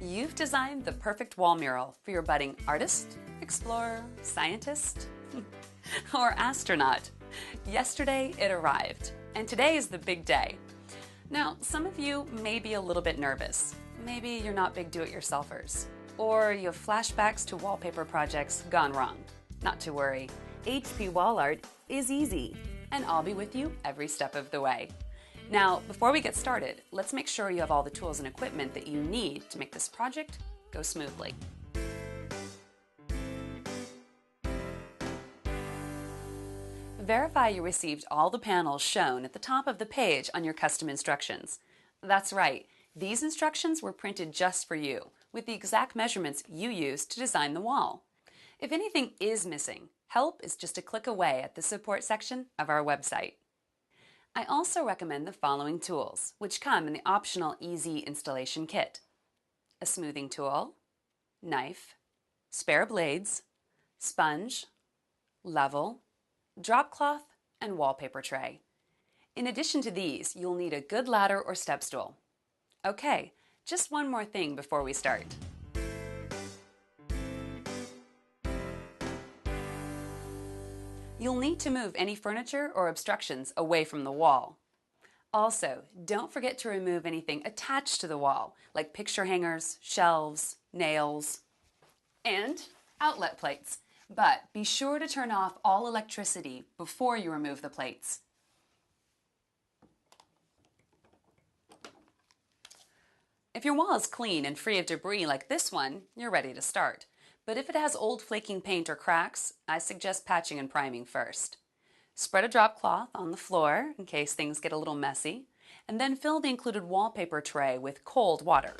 You've designed the perfect wall mural for your budding artist, explorer, scientist, or astronaut. Yesterday it arrived, and today is the big day. Now, some of you may be a little bit nervous. Maybe you're not big do-it-yourselfers, or you have flashbacks to wallpaper projects gone wrong. Not to worry, HP Wall Art is easy, and I'll be with you every step of the way. Now, before we get started, let's make sure you have all the tools and equipment that you need to make this project go smoothly. Verify you received all the panels shown at the top of the page on your custom instructions. That's right, these instructions were printed just for you, with the exact measurements you used to design the wall. If anything is missing, help is just a click away at the support section of our website. I also recommend the following tools, which come in the optional Easy Installation Kit: a smoothing tool, knife, spare blades, sponge, level, drop cloth, and wallpaper tray. In addition to these, you'll need a good ladder or step stool. Okay, just one more thing before we start. You'll need to move any furniture or obstructions away from the wall. Also, don't forget to remove anything attached to the wall, like picture hangers, shelves, nails, and outlet plates. But be sure to turn off all electricity before you remove the plates. If your wall is clean and free of debris like this one, you're ready to start. But if it has old flaking paint or cracks, I suggest patching and priming first. Spread a drop cloth on the floor in case things get a little messy, and then fill the included wallpaper tray with cold water.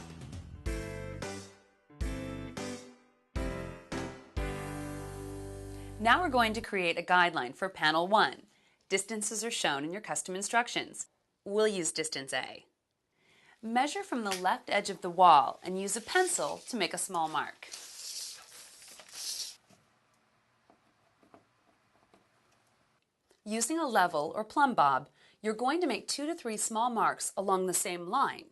Now we're going to create a guideline for panel 1. Distances are shown in your custom instructions. We'll use distance A. Measure from the left edge of the wall and use a pencil to make a small mark. Using a level or plumb bob, you're going to make 2 to 3 small marks along the same line.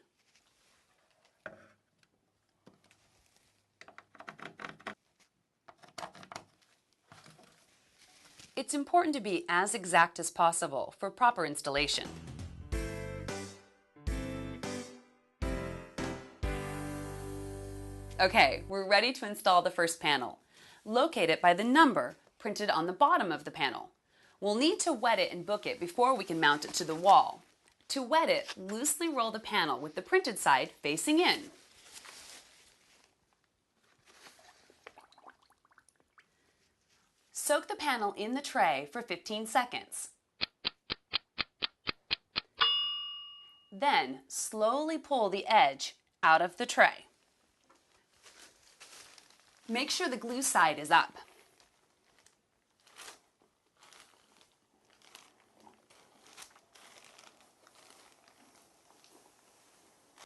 It's important to be as exact as possible for proper installation. Okay, we're ready to install the first panel. Locate it by the number printed on the bottom of the panel. We'll need to wet it and book it before we can mount it to the wall. To wet it, loosely roll the panel with the printed side facing in. Soak the panel in the tray for 15 seconds. Then slowly pull the edge out of the tray. Make sure the glue side is up.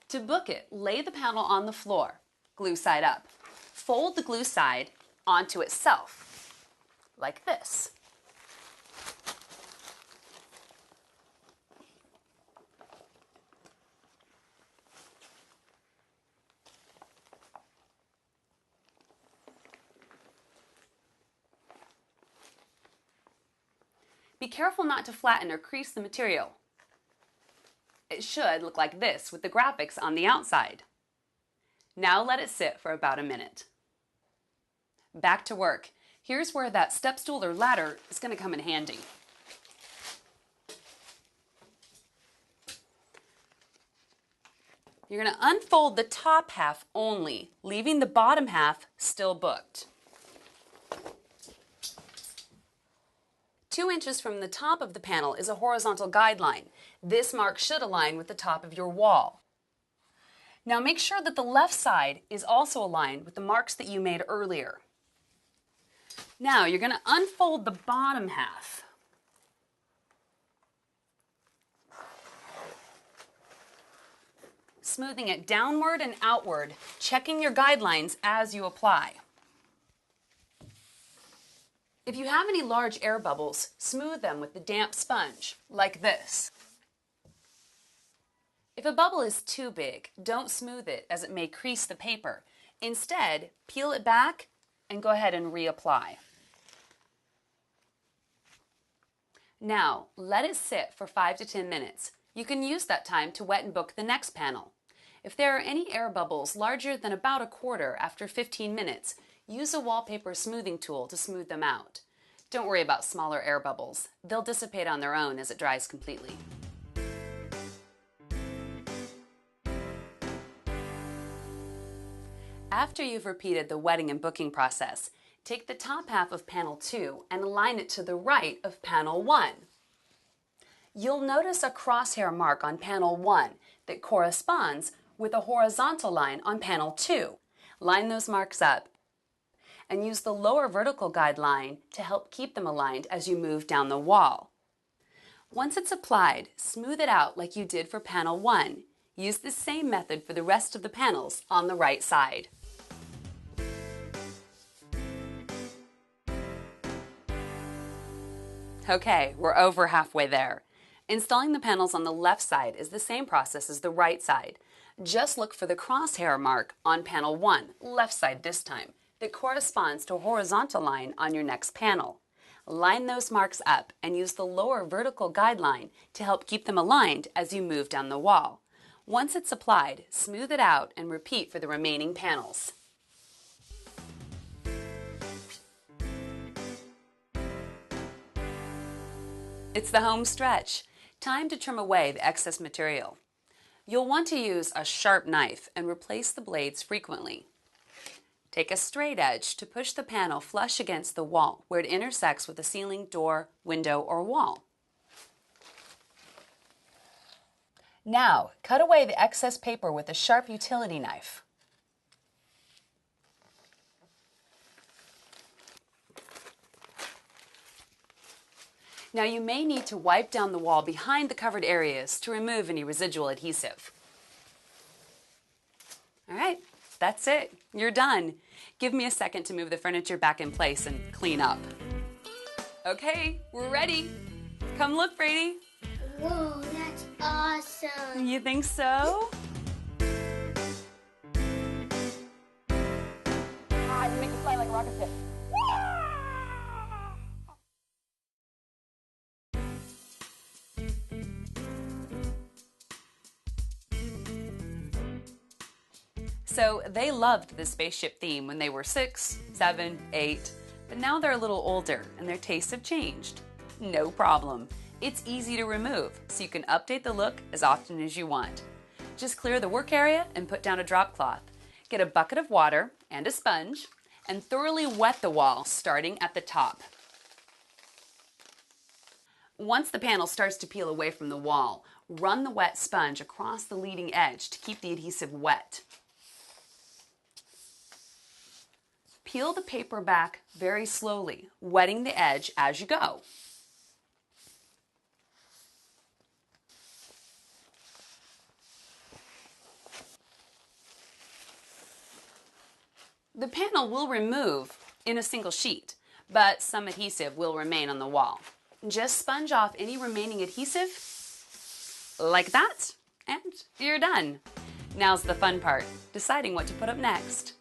To book it, lay the panel on the floor, glue side up. Fold the glue side onto itself, like this. Be careful not to flatten or crease the material. It should look like this with the graphics on the outside. Now let it sit for about a minute. Back to work. Here's where that step stool or ladder is going to come in handy. You're going to unfold the top half only, leaving the bottom half still booked. 2 inches from the top of the panel is a horizontal guideline. This mark should align with the top of your wall. Now make sure that the left side is also aligned with the marks that you made earlier. Now you're going to unfold the bottom half. Smoothing it downward and outward, checking your guidelines as you apply. If you have any large air bubbles, smooth them with the damp sponge, like this. If a bubble is too big, don't smooth it as it may crease the paper. Instead, peel it back and go ahead and reapply. Now, let it sit for 5 to 10 minutes. You can use that time to wet and book the next panel. If there are any air bubbles larger than about a quarter after 15 minutes, use a wallpaper smoothing tool to smooth them out. Don't worry about smaller air bubbles. They'll dissipate on their own as it dries completely. After you've repeated the wetting and booking process, take the top half of panel 2 and align it to the right of panel 1. You'll notice a crosshair mark on panel 1 that corresponds with a horizontal line on panel 2. Line those marks up and use the lower vertical guide line to help keep them aligned as you move down the wall. Once it's applied, smooth it out like you did for panel 1. Use the same method for the rest of the panels on the right side. Okay, we're over halfway there. Installing the panels on the left side is the same process as the right side. Just look for the crosshair mark on panel 1, left side this time, that corresponds to a horizontal line on your next panel. Line those marks up and use the lower vertical guide line to help keep them aligned as you move down the wall. Once it's applied, smooth it out and repeat for the remaining panels. It's the home stretch. Time to trim away the excess material. You'll want to use a sharp knife and replace the blades frequently. Take a straight edge to push the panel flush against the wall where it intersects with the ceiling, door, window, or wall. Now, cut away the excess paper with a sharp utility knife. Now you may need to wipe down the wall behind the covered areas to remove any residual adhesive. All right, that's it. You're done. Give me a second to move the furniture back in place and clean up. Okay, we're ready. Come look, Brady. Whoa, that's awesome. You think so? I can make it fly like a rocket ship. So they loved the spaceship theme when they were 6, 7, 8, but now they're a little older and their tastes have changed. No problem. It's easy to remove, so you can update the look as often as you want. Just clear the work area and put down a drop cloth. Get a bucket of water and a sponge and thoroughly wet the wall starting at the top. Once the panel starts to peel away from the wall, run the wet sponge across the leading edge to keep the adhesive wet. Peel the paper back very slowly, wetting the edge as you go. The panel will remove in a single sheet, but some adhesive will remain on the wall. Just sponge off any remaining adhesive, like that, and you're done. Now's the fun part, deciding what to put up next.